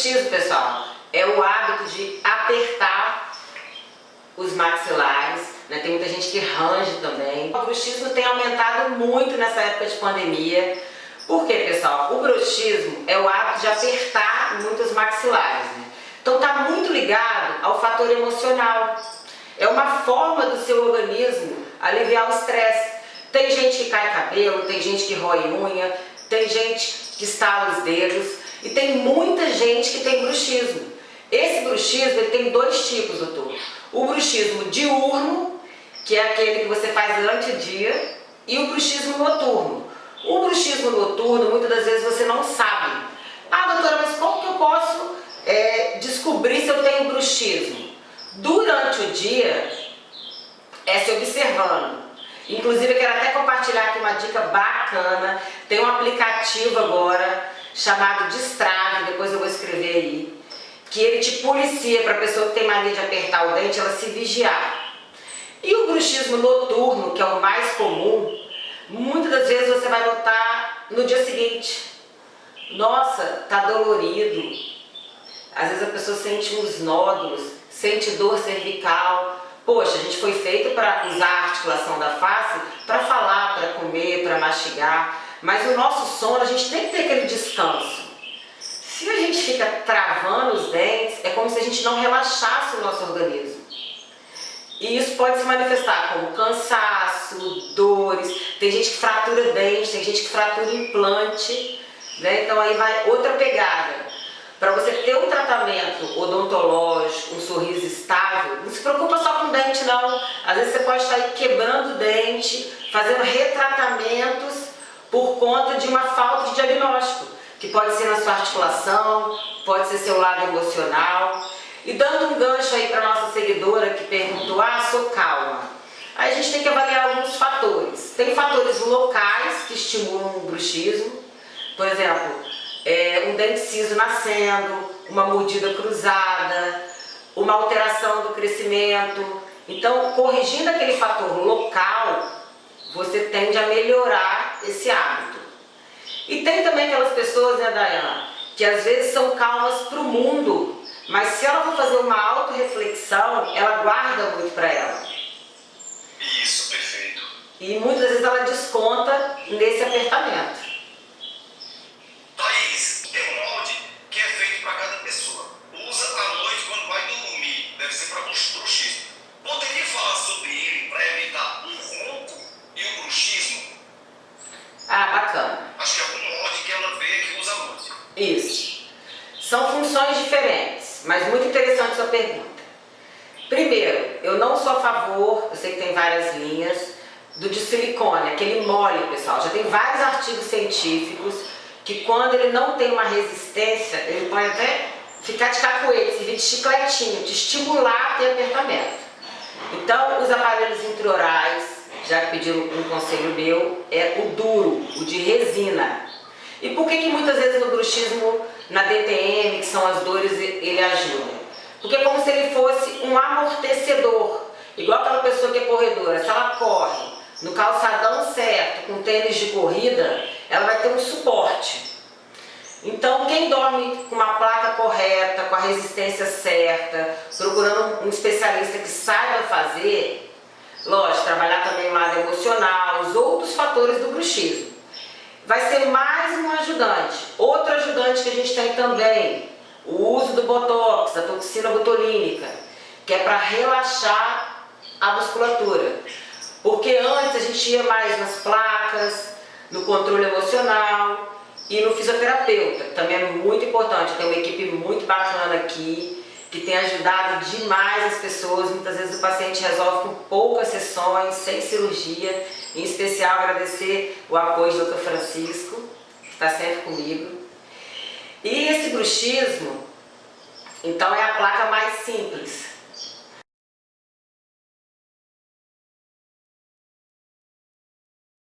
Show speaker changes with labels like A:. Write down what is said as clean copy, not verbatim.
A: bruxismo, pessoal, é o hábito de apertar os maxilares, né? Tem muita gente que range também. O bruxismo tem aumentado muito nessa época de pandemia. Por quê, pessoal? O bruxismo é o hábito de apertar muito os maxilares, né? Então está muito ligado ao fator emocional. É uma forma do seu organismo aliviar o estresse. Tem gente que cai cabelo, tem gente que rói unha, tem gente que estala os dedos e tem muita gente que tem bruxismo. Esse bruxismo ele tem dois tipos, doutor. O bruxismo diurno, que é aquele que você faz durante o dia, e o bruxismo noturno. O bruxismo noturno, muitas das vezes você não sabe. Ah, doutora, mas como que eu posso descobrir se eu tenho bruxismo? Durante o dia, é se observando. Inclusive, eu quero até compartilhar aqui uma dica bacana. Tem um aplicativo agora chamado Destrave, depois eu vou escrever aí, que ele te policia para a pessoa que tem mania de apertar o dente, ela se vigiar. E o bruxismo noturno, que é o mais comum, muitas das vezes você vai notar no dia seguinte. Nossa, tá dolorido. Às vezes a pessoa sente uns nódulos, sente dor cervical. Poxa, a gente foi feito para usar a articulação da face para falar, para comer, para mastigar. Mas o nosso sono, a gente tem que ter aquele descanso. Se a gente fica travando os dentes, é como se a gente não relaxasse o nosso organismo. E isso pode se manifestar como cansaço, dores. Tem gente que fratura dente, tem gente que fratura implante, né? Então aí vai outra pegada. Para você ter um tratamento odontológico, um sorriso estável, não se preocupa só com o dente não. Às vezes você pode estar aí quebrando o dente, fazendo retratamentos por conta de uma falta de diagnóstico, que pode ser na sua articulação, pode ser seu lado emocional. E dando um gancho aí para nossa seguidora que perguntou, sou calma. Aí a gente tem que avaliar alguns fatores. Tem fatores locais que estimulam o bruxismo, por exemplo, um dente ciso nascendo, uma mordida cruzada, uma alteração do crescimento. Então, corrigindo aquele fator local, você tende a melhorar esse hábito. E tem também aquelas pessoas, né, Dayana, que às vezes são calmas para o mundo, mas se ela for fazer uma autorreflexão, ela guarda muito para ela.
B: Isso, perfeito.
A: E muitas vezes ela desconta nesse apertamento.
B: Thaís, tem um molde que é feito para cada pessoa. Usa à noite quando vai dormir. Deve ser para bruxismo. Poderia falar sobre ele para evitar um ronco e o bruxismo?
A: Bacana.
B: Acho que é algum molde que ela vê que usa muito.
A: Isso. São funções diferentes, mas muito interessante sua pergunta. Primeiro, eu não sou a favor, eu sei que tem várias linhas, do de silicone, aquele mole, pessoal. Já tem vários artigos científicos que quando ele não tem uma resistência, ele pode até ficar de cacoete, servir de chicletinho, te estimular a ter apertamento. Então, os aparelhos intraorais, já que pediram um conselho meu, é o duro, o de resina. E por que muitas vezes no bruxismo, na DTM, que são as dores, ele ajuda? Porque é como se ele fosse um amortecedor, igual aquela pessoa que é corredora. Se ela corre no calçadão certo, com tênis de corrida, ela vai ter um suporte. Então, quem dorme com uma placa correta, com a resistência certa, procurando um especialista que saiba fazer, lógico, trabalhar também o lado emocional, os outros fatores do bruxismo. Vai ser mais um ajudante. Outro ajudante que a gente tem também, o uso do botox, da toxina botulínica, que é para relaxar a musculatura. Porque antes a gente ia mais nas placas, no controle emocional e no fisioterapeuta, que também é muito importante. Tem uma equipe muito bacana aqui, que tem ajudado demais as pessoas. Muitas vezes o paciente resolve com poucas sessões, sem cirurgia. Em especial agradecer o apoio do Dr. Francisco, que está sempre comigo. E esse bruxismo, então, é a placa mais simples.